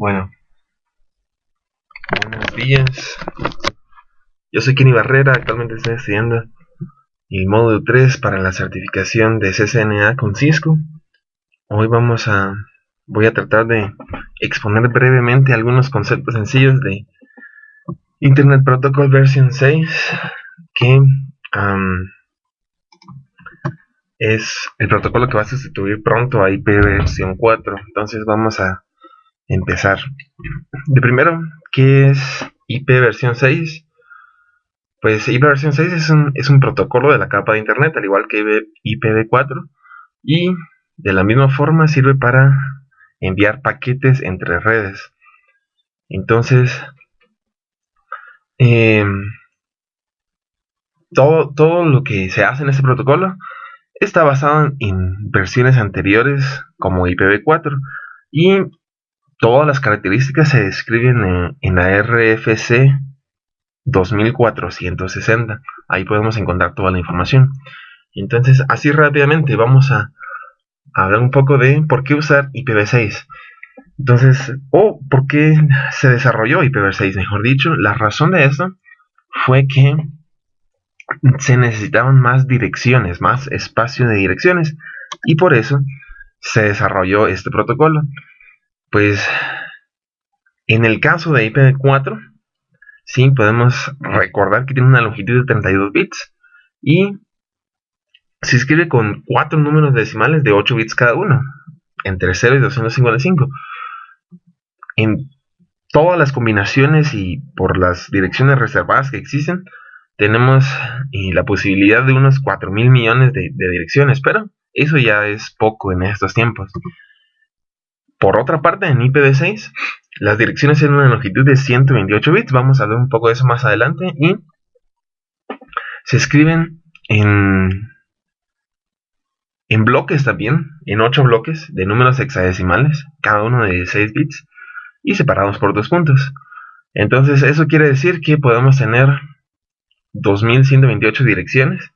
Bueno, buenos días. Yo soy Kenny Barrera, actualmente estoy estudiando el módulo 3 para la certificación de CCNA con Cisco. Hoy voy a tratar de exponer brevemente algunos conceptos sencillos de Internet Protocol version 6, que es el protocolo que va a sustituir pronto a IP versión 4. Entonces vamos a empezar. De primero, ¿qué es IP versión 6? Pues IPv6 es un protocolo de la capa de internet, al igual que IPv4, y de la misma forma sirve para enviar paquetes entre redes. Entonces, todo lo que se hace en este protocolo está basado en versiones anteriores como IPv4, y todas las características se describen en la RFC 2460. Ahí podemos encontrar toda la información. Entonces, así rápidamente vamos a hablar un poco de por qué usar IPv6. Entonces, por qué se desarrolló IPv6, mejor dicho. La razón de esto fue que se necesitaban más direcciones, más espacio de direcciones, y por eso se desarrolló este protocolo. Pues, en el caso de IPv4, sí podemos recordar que tiene una longitud de 32 bits y se escribe con 4 números decimales de 8 bits cada uno, entre 0 y 255. En todas las combinaciones y por las direcciones reservadas que existen, tenemos la posibilidad de unos 4.000 millones de direcciones, pero eso ya es poco en estos tiempos. Por otra parte, en IPv6, las direcciones tienen una longitud de 128 bits, vamos a ver un poco de eso más adelante, y se escriben en bloques también, en 8 bloques de números hexadecimales, cada uno de 6 bits, y separados por 2 puntos. Entonces eso quiere decir que podemos tener 2128 direcciones,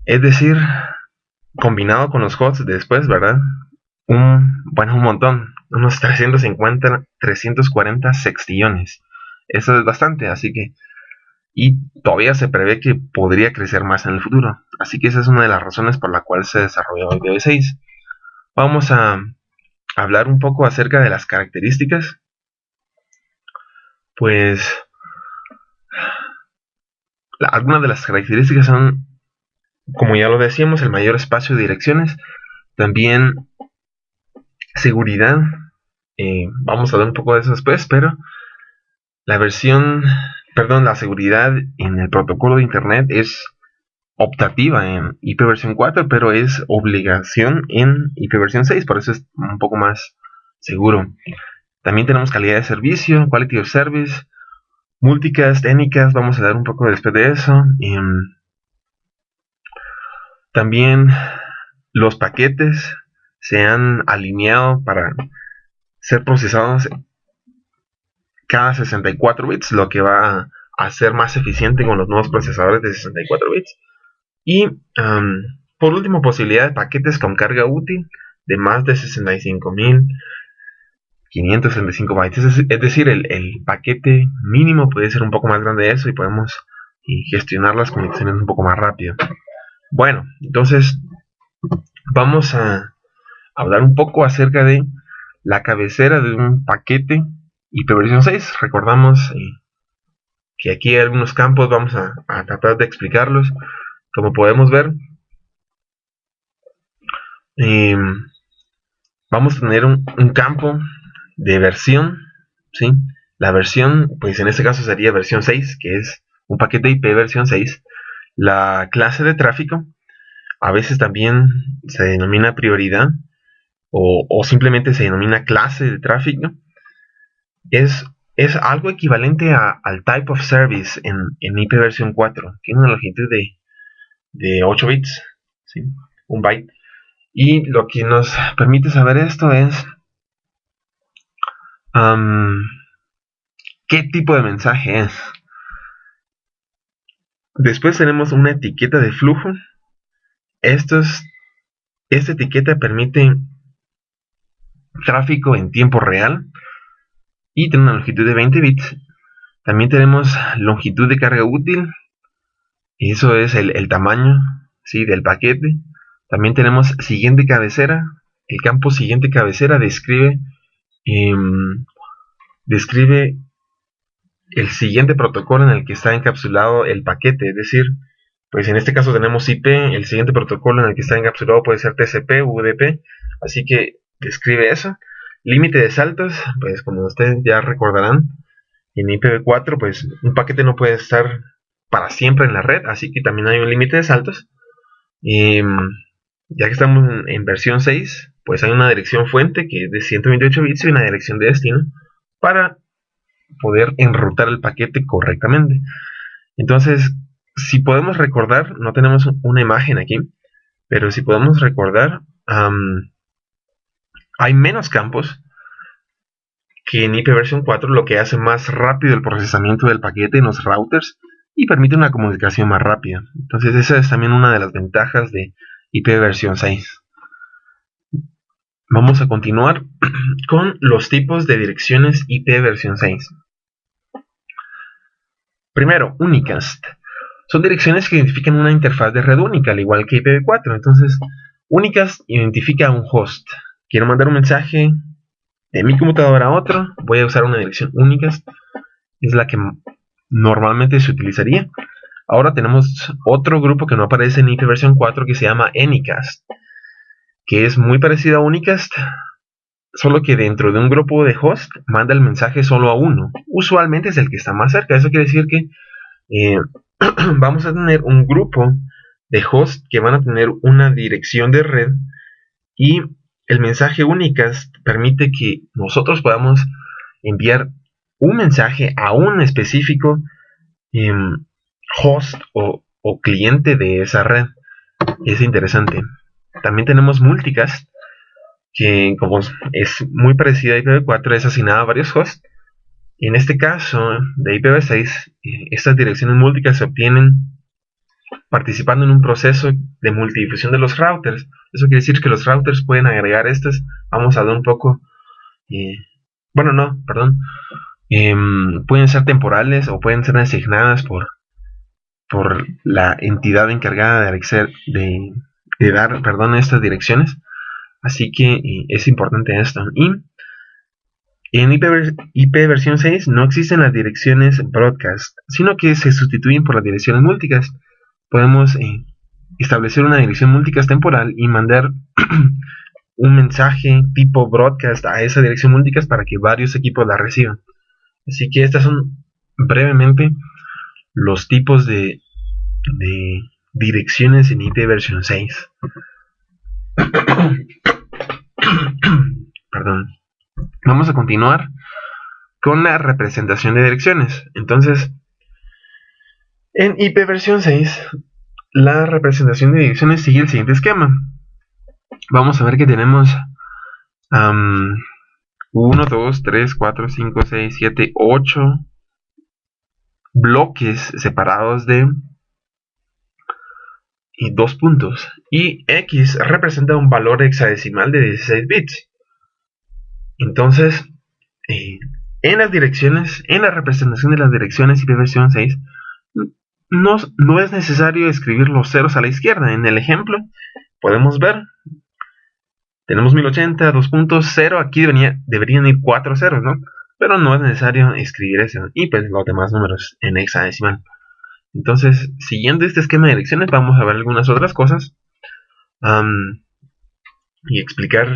es decir, combinado con los hosts después, ¿verdad? Un montón, unos 340 sextillones. Eso es bastante, así que, y todavía se prevé que podría crecer más en el futuro. Así que esa es una de las razones por la cual se desarrolló IPv6. Vamos a hablar un poco acerca de las características. Pues algunas de las características son, como ya lo decíamos, el mayor espacio de direcciones, también seguridad, vamos a ver un poco de eso después, pero la seguridad en el protocolo de internet es optativa en IPv4, pero es obligación en IPv6, por eso es un poco más seguro. También tenemos calidad de servicio, quality of service, multicast, anycast, vamos a dar un poco después de eso. También los paquetes se han alineado para ser procesados cada 64 bits, lo que va a ser más eficiente con los nuevos procesadores de 64 bits. Y por último, posibilidad de paquetes con carga útil de más de 65.565 bytes. Es decir, el paquete mínimo puede ser un poco más grande de eso y podemos gestionar las conexiones un poco más rápido. Bueno, entonces vamos a hablar un poco acerca de la cabecera de un paquete IPv6. Recordamos que aquí hay algunos campos, vamos a tratar de explicarlos. Como podemos ver, vamos a tener un campo de versión, ¿sí? La versión, pues en este caso sería versión 6, que es un paquete IP versión 6. La clase de tráfico, a veces también se denomina prioridad, o simplemente se denomina clase de tráfico, es algo equivalente al type of service en IP versión 4. Tiene una longitud de 8 bits, ¿sí? Un byte. Y lo que nos permite saber esto es qué tipo de mensaje es. Después tenemos una etiqueta de flujo. Esta etiqueta permite tráfico en tiempo real y tiene una longitud de 20 bits. También tenemos longitud de carga útil, y eso es el tamaño, ¿sí?, del paquete. También tenemos siguiente cabecera. El campo siguiente cabecera describe el siguiente protocolo en el que está encapsulado el paquete. Es decir, pues en este caso tenemos IP, el siguiente protocolo en el que está encapsulado puede ser TCP u UDP, así que describe eso. Límite de saltos, pues como ustedes ya recordarán, en IPv4 pues un paquete no puede estar para siempre en la red, así que también hay un límite de saltos. Ya que estamos en versión 6, pues hay una dirección fuente que es de 128 bits y una dirección de destino para poder enrutar el paquete correctamente. Entonces, si podemos recordar, no tenemos una imagen aquí, pero si podemos recordar, hay menos campos que en IPv4, lo que hace más rápido el procesamiento del paquete en los routers y permite una comunicación más rápida. Entonces esa es también una de las ventajas de IPv6. Vamos a continuar con los tipos de direcciones IPv6. Primero, unicast. Son direcciones que identifican una interfaz de red única, al igual que IPv4. Entonces, unicast identifica un host. Quiero mandar un mensaje de mi computadora a otro, voy a usar una dirección unicast, es la que normalmente se utilizaría. Ahora tenemos otro grupo que no aparece en IPv4 que se llama anycast, que es muy parecido a unicast, solo que dentro de un grupo de host manda el mensaje solo a uno. Usualmente es el que está más cerca. Eso quiere decir que vamos a tener un grupo de host que van a tener una dirección de red, y el mensaje unicast permite que nosotros podamos enviar un mensaje a un específico host o cliente de esa red. Es interesante. También tenemos multicast, que como es muy parecida a IPv4, es asignada a varios hosts. En este caso de IPv6, estas direcciones multicast se obtienen participando en un proceso de multidifusión de los routers. Eso quiere decir que los routers pueden agregar estas. Vamos a ver un poco. Pueden ser temporales o pueden ser asignadas por la entidad encargada de dar estas direcciones. Así que es importante esto. Y en IPv6 no existen las direcciones broadcast, sino que se sustituyen por las direcciones multicast. Podemos establecer una dirección multicast temporal y mandar un mensaje tipo broadcast a esa dirección multicast para que varios equipos la reciban. Así que estas son brevemente los tipos de direcciones en IPv6. Perdón. Vamos a continuar con la representación de direcciones. Entonces, en IPv6, la representación de direcciones sigue el siguiente esquema. Vamos a ver que tenemos 1, 2, 3, 4, 5, 6, 7, 8 bloques separados de 2 puntos. Y X representa un valor hexadecimal de 16 bits. Entonces, en las direcciones, en la representación de las direcciones IPv6, no es necesario escribir los ceros a la izquierda. En el ejemplo podemos ver, tenemos 1080, 2 puntos, 0, aquí deberían ir 4 ceros, ¿no? Pero no es necesario escribir eso, y pues los demás números en hexadecimal. Entonces, siguiendo este esquema de direcciones, vamos a ver algunas otras cosas y explicar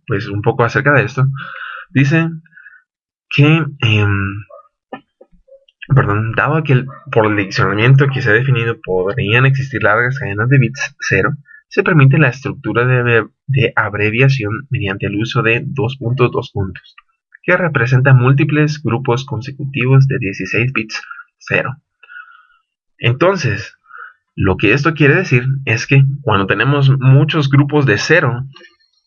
pues un poco acerca de esto. Dice que dado que por el diccionamiento que se ha definido podrían existir largas cadenas de bits 0, se permite la estructura de abreviación mediante el uso de 2 puntos, 2 puntos, que representa múltiples grupos consecutivos de 16 bits 0. Entonces, lo que esto quiere decir es que cuando tenemos muchos grupos de 0,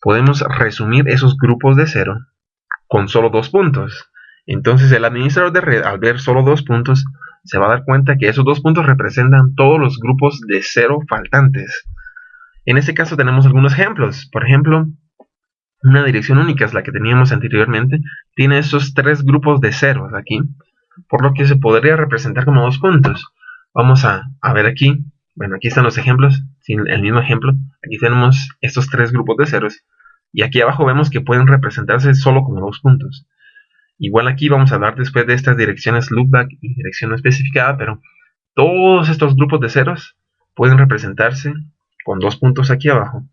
podemos resumir esos grupos de 0 con solo 2 puntos. Entonces el administrador de red, al ver solo 2 puntos, se va a dar cuenta que esos 2 puntos representan todos los grupos de 0 faltantes. En este caso tenemos algunos ejemplos. Por ejemplo, una dirección única es la que teníamos anteriormente, tiene esos tres grupos de ceros aquí, por lo que se podría representar como 2 puntos. Vamos a ver aquí, bueno, aquí están los ejemplos, sin el mismo ejemplo, aquí tenemos estos tres grupos de ceros, y aquí abajo vemos que pueden representarse solo como 2 puntos. Igual aquí vamos a hablar después de estas direcciones loopback y dirección no especificada, pero todos estos grupos de ceros pueden representarse con 2 puntos aquí abajo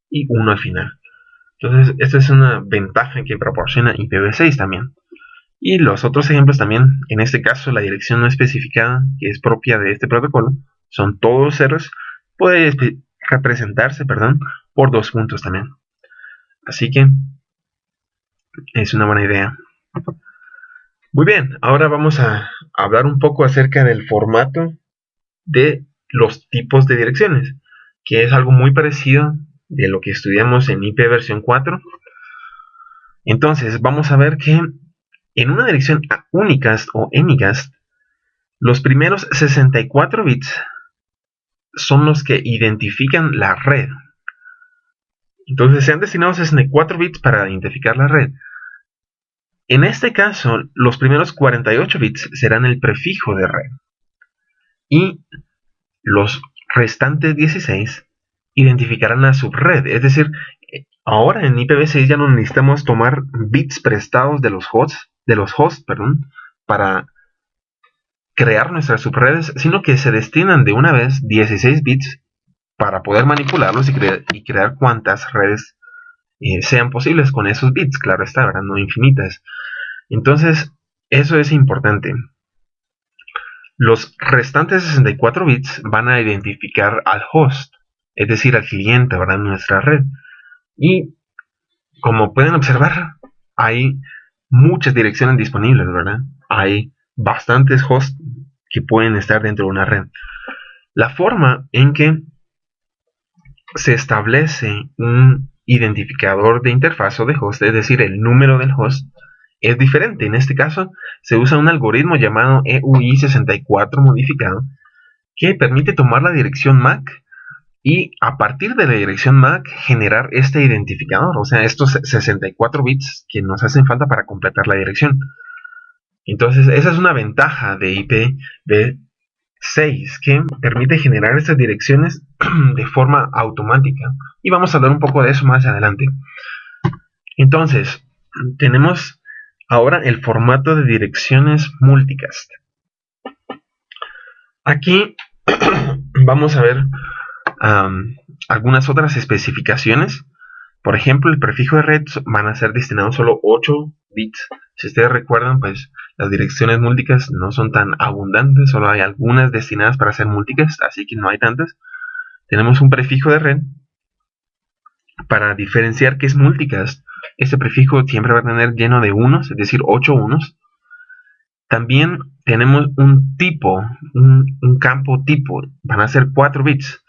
y 1 al final. Entonces, esta es una ventaja que proporciona IPv6 también. Y los otros ejemplos también, en este caso la dirección no especificada, que es propia de este protocolo, son todos ceros, puede representarse, por 2 puntos también. Así que es una buena idea. Muy bien, ahora vamos a hablar un poco acerca del formato de los tipos de direcciones, que es algo muy parecido de lo que estudiamos en IP versión 4. Entonces, vamos a ver que en una dirección unicast o anycast, los primeros 64 bits son los que identifican la red. Entonces, se han destinado 64 bits para identificar la red. En este caso, los primeros 48 bits serán el prefijo de red. Y los restantes 16 identificarán la subred. Es decir, ahora en IPv6 ya no necesitamos tomar bits prestados de los hosts, para crear nuestras subredes, sino que se destinan de una vez 16 bits para poder manipularlos y crear cuantas redes sean posibles con esos bits, claro está, ¿verdad? No infinitas. Entonces, eso es importante. Los restantes 64 bits van a identificar al host, es decir, al cliente, ¿verdad? En nuestra red. Y como pueden observar, hay muchas direcciones disponibles, ¿verdad? Hay bastantes hosts que pueden estar dentro de una red. La forma en que se establece un identificador de interfaz o de host, es decir, el número del host, es diferente. En este caso, se usa un algoritmo llamado EUI64 modificado que permite tomar la dirección MAC y a partir de la dirección MAC generar este identificador, o sea, estos 64 bits que nos hacen falta para completar la dirección. Entonces, esa es una ventaja de IPv6 que permite generar estas direcciones de forma automática. Y vamos a hablar un poco de eso más adelante. Entonces, tenemos ahora el formato de direcciones multicast. Aquí vamos a ver algunas otras especificaciones. Por ejemplo, el prefijo de red van a ser destinados solo 8 bits. Si ustedes recuerdan, pues las direcciones multicast no son tan abundantes, solo hay algunas destinadas para ser multicast, así que no hay tantas. Tenemos un prefijo de red para diferenciar qué es multicast. Este prefijo siempre va a tener lleno de unos, es decir, 8 unos. También tenemos un tipo, un campo tipo, van a ser 4 bits.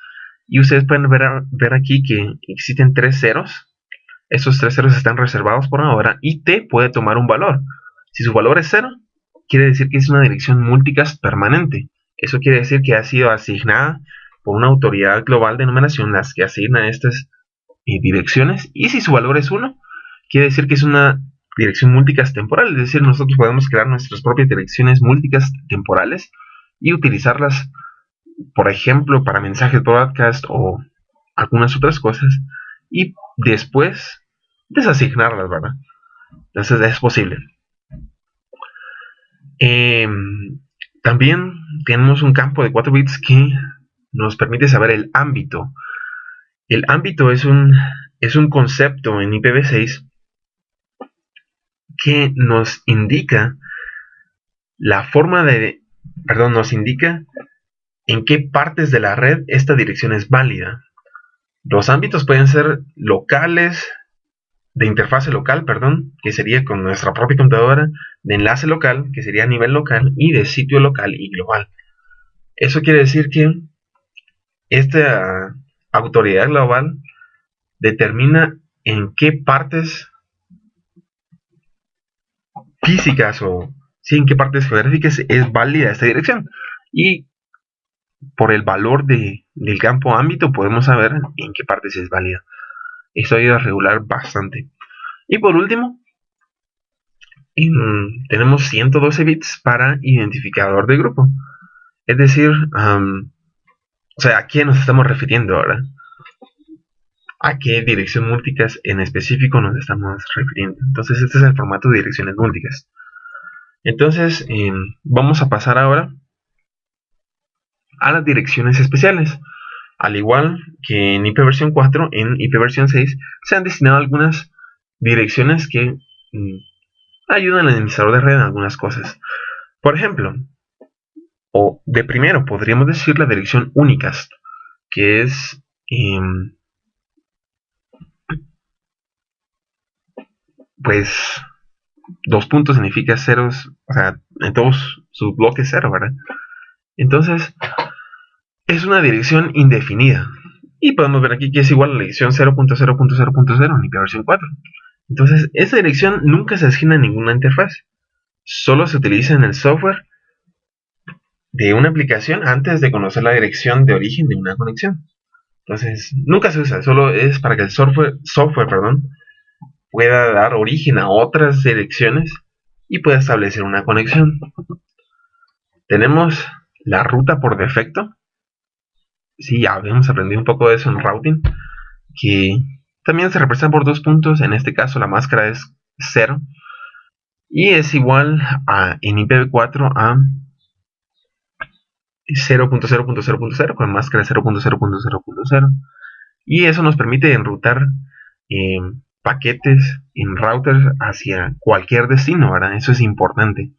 Y ustedes pueden ver aquí que existen 3 ceros. Esos 3 ceros están reservados por ahora y T puede tomar un valor. Si su valor es 0, quiere decir que es una dirección multicast permanente. Eso quiere decir que ha sido asignada por una autoridad global de numeración, las que asigna estas direcciones. Y si su valor es 1, quiere decir que es una dirección multicast temporal. Es decir, nosotros podemos crear nuestras propias direcciones multicast temporales y utilizarlas, por ejemplo, para mensajes broadcast o algunas otras cosas, y después desasignarlas, ¿verdad? Entonces es posible. También tenemos un campo de 4 bits que nos permite saber el ámbito. El ámbito es un concepto en IPv6 que nos indica nos indica en qué partes de la red esta dirección es válida. Los ámbitos pueden ser locales, de interfase local, que sería con nuestra propia computadora, de enlace local, que sería a nivel local, y de sitio local y global. Eso quiere decir que esta autoridad global determina en qué partes físicas en qué partes geográficas es válida esta dirección. Y por el valor del campo ámbito podemos saber en qué partes es válida. Esto ayuda a regular bastante. Y por último, tenemos 112 bits para identificador de grupo. Es decir, o sea, ¿a quién nos estamos refiriendo ahora? ¿A qué dirección múltiples en específico nos estamos refiriendo? Entonces, este es el formato de direcciones múltiples. Entonces, vamos a pasar ahora a las direcciones especiales. Al igual que en IPv4, en IPv6 se han destinado algunas direcciones que ayudan al administrador de red en algunas cosas. Por ejemplo, o de primero podríamos decir la dirección unicast, que es pues 2 puntos significa ceros, o sea, en todos sus bloques cero, ¿verdad? Entonces, es una dirección indefinida. Y podemos ver aquí que es igual a la dirección 0.0.0.0 en IPv4. Entonces, esa dirección nunca se asigna en ninguna interfaz. Solo se utiliza en el software de una aplicación antes de conocer la dirección de origen de una conexión. Entonces, nunca se usa, solo es para que el software pueda dar origen a otras direcciones y pueda establecer una conexión. Tenemos la ruta por defecto. Sí, ya habíamos aprendido un poco de eso en routing, que también se representa por 2 puntos. En este caso la máscara es 0 y es igual en IPv4 a 0.0.0.0 con máscara 0.0.0.0. Y eso nos permite enrutar paquetes en routers hacia cualquier destino, ¿verdad? Eso es importante.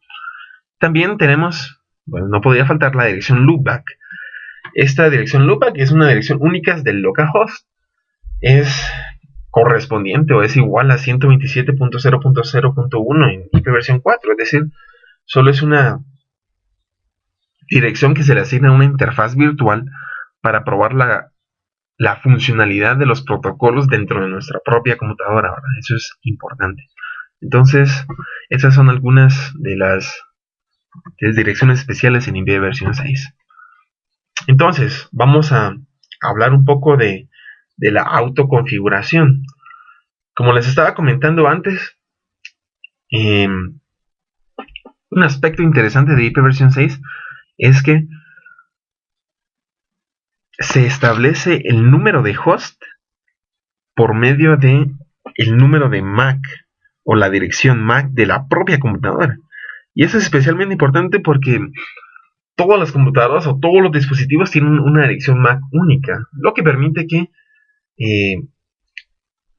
También tenemos, bueno, no podría faltar la dirección loopback. Esta dirección loopback es una dirección única del localhost. Es correspondiente o es igual a 127.0.0.1 en IPv4, es decir, solo es una dirección que se le asigna a una interfaz virtual para probar la funcionalidad de los protocolos dentro de nuestra propia computadora, ¿verdad? Eso es importante. Entonces, esas son algunas de las direcciones especiales en IPv6. Entonces, vamos a hablar un poco de la autoconfiguración. Como les estaba comentando antes, un aspecto interesante de IPv6 es que se establece el número de host por medio de el número de MAC o la dirección MAC de la propia computadora. Y eso es especialmente importante porque todas las computadoras o todos los dispositivos tienen una dirección MAC única, lo que permite que,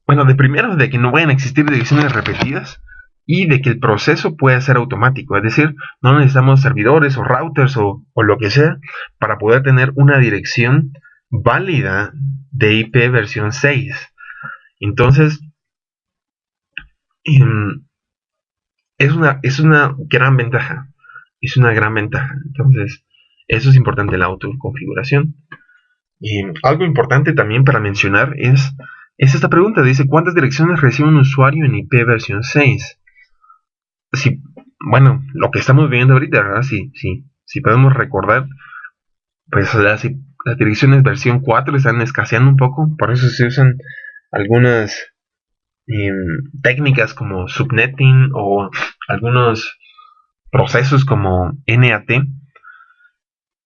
bueno, de primero, de que no vayan a existir direcciones repetidas y de que el proceso pueda ser automático, es decir, no necesitamos servidores o routers o lo que sea para poder tener una dirección válida de IPv6. Entonces, es una gran ventaja. Es una gran ventaja. Entonces, eso es importante, la autoconfiguración. Algo importante también para mencionar es esta pregunta. Dice, ¿cuántas direcciones recibe un usuario en IPv6? Si, bueno, lo que estamos viendo ahorita, ¿verdad? Si podemos recordar, pues las direcciones versión 4 están escaseando un poco. Por eso se usan algunas técnicas como subnetting o algunos procesos como NAT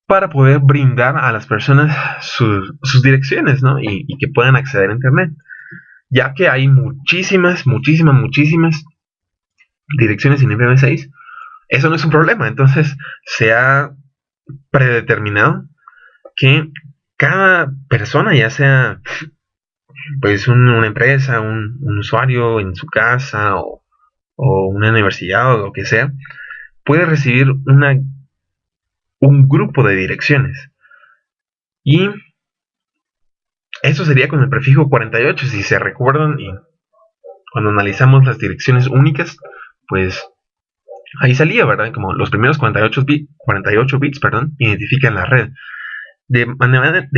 para poder brindar a las personas sus direcciones, ¿no? Y que puedan acceder a internet, ya que hay muchísimas direcciones en IPv6. Eso no es un problema. Entonces se ha predeterminado que cada persona, ya sea pues una empresa, un usuario en su casa o una universidad o lo que sea, puede recibir un grupo de direcciones. Y eso sería con el prefijo 48. Si se recuerdan, y cuando analizamos las direcciones únicas, pues ahí salía, ¿verdad? Como los primeros 48 bits, identifican la red. De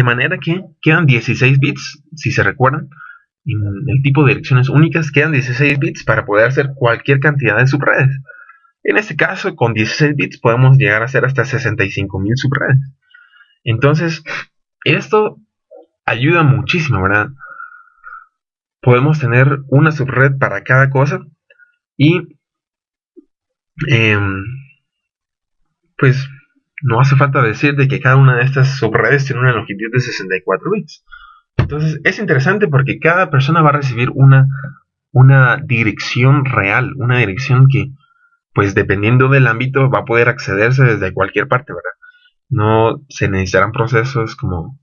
manera que quedan 16 bits, si se recuerdan, en el tipo de direcciones únicas quedan 16 bits para poder hacer cualquier cantidad de subredes. En este caso, con 16 bits podemos llegar a hacer hasta 65.000 subredes. Entonces, esto ayuda muchísimo, ¿verdad? podemos tener una subred para cada cosa y pues no hace falta decir de que cada una de estas subredes tiene una longitud de 64 bits. Entonces es interesante porque cada persona va a recibir una dirección real, una dirección que, pues dependiendo del ámbito, va a poder accederse desde cualquier parte, ¿verdad? No se necesitarán procesos como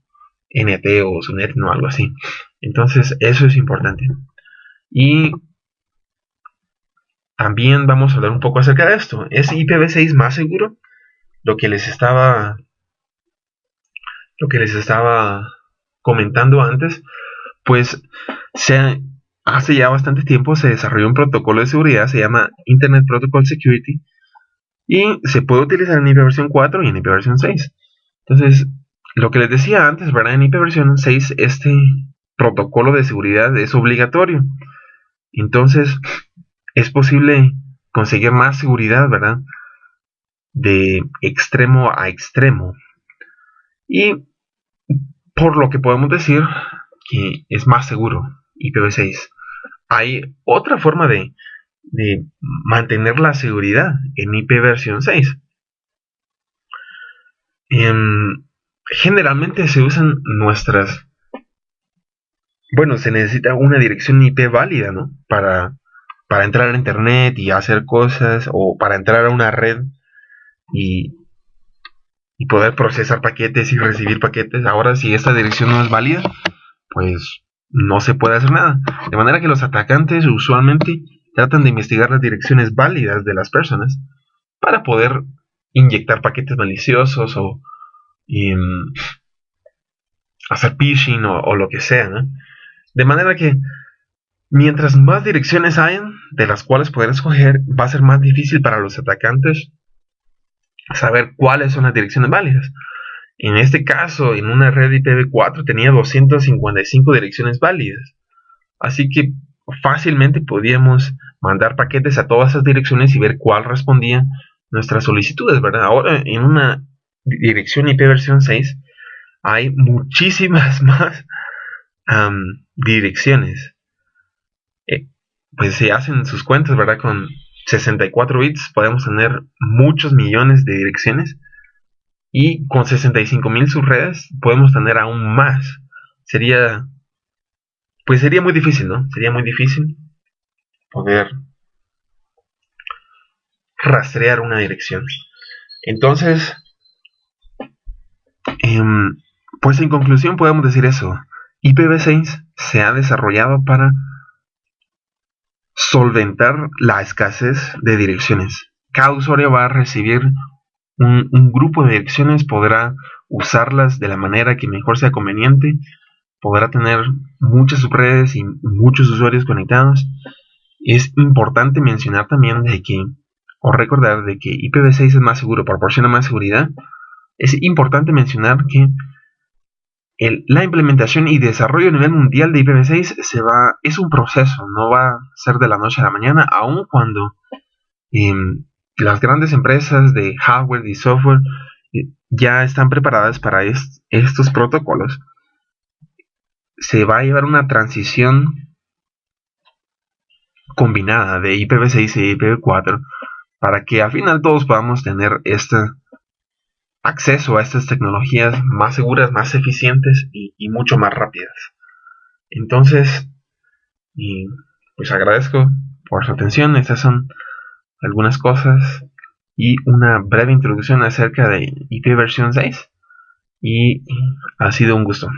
NT o SUNET, no algo así. Entonces eso es importante. Y también vamos a hablar un poco acerca de esto. ¿Es IPv6 más seguro? Lo que les estaba comentando antes, pues hace ya bastante tiempo se desarrolló un protocolo de seguridad, se llama Internet Protocol Security, y se puede utilizar en IP versión 4 y en IP versión 6. Entonces, lo que les decía antes, ¿verdad? En IP versión 6 este protocolo de seguridad es obligatorio. Entonces, es posible conseguir más seguridad, ¿verdad? De extremo a extremo. Y por lo que podemos decir que es más seguro IPv6. Hay otra forma de mantener la seguridad en IP versión 6. Generalmente se usan se necesita una dirección IP válida, ¿no? Para entrar a internet y hacer cosas, o para entrar a una red y poder procesar paquetes y recibir paquetes. Ahora, si esta dirección no es válida, pues no se puede hacer nada. De manera que los atacantes usualmente tratan de investigar las direcciones válidas de las personas para poder inyectar paquetes maliciosos o hacer phishing o lo que sea, ¿no? De manera que mientras más direcciones hayan de las cuales poder escoger, va a ser más difícil para los atacantes saber cuáles son las direcciones válidas. En este caso, en una red IPv4 tenía 255 direcciones válidas. Así que fácilmente podíamos mandar paquetes a todas esas direcciones y ver cuál respondía nuestras solicitudes, ¿verdad? Ahora, en una dirección IP versión 6 hay muchísimas más direcciones. Pues se hacen sus cuentas, ¿verdad? Con 64 bits podemos tener muchos millones de direcciones, y con 65.000 subredes podemos tener aún más. Sería muy difícil, ¿no? Sería muy difícil poder rastrear una dirección. Entonces, pues en conclusión podemos decir eso. IPv6 se ha desarrollado para solventar la escasez de direcciones. Cada usuario va a recibir un grupo de direcciones, podrá usarlas de la manera que mejor sea conveniente, podrá tener muchas subredes y muchos usuarios conectados. Es importante mencionar también o recordar de que IPv6 es más seguro, proporciona más seguridad. Es importante mencionar que la implementación y desarrollo a nivel mundial de IPv6 es un proceso, no va a ser de la noche a la mañana, aun cuando las grandes empresas de hardware y software ya están preparadas para estos protocolos. Se va a llevar una transición combinada de IPv6 y IPv4 para que al final todos podamos tener acceso a estas tecnologías más seguras, más eficientes y mucho más rápidas. Entonces, pues agradezco por su atención. Estas son algunas cosas y una breve introducción acerca de IP versión 6, y ha sido un gusto.